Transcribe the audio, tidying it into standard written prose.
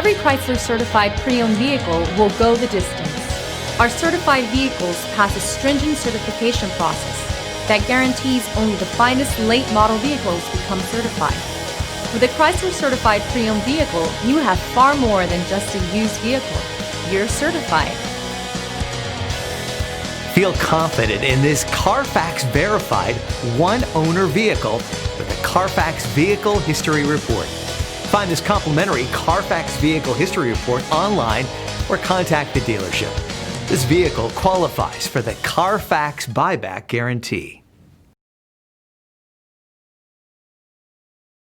every Chrysler certified pre-owned vehicle will go the distance. Our certified vehicles pass a stringent certification process that guarantees only the finest late model vehicles become certified. With a Chrysler certified pre-owned vehicle, you have far more than just a used vehicle. You're certified. Feel confident in this Carfax verified one-owner vehicle with the Carfax Vehicle History Report. Find this complimentary Carfax Vehicle History Report online or contact the dealership. This vehicle qualifies for the Carfax Buyback Guarantee.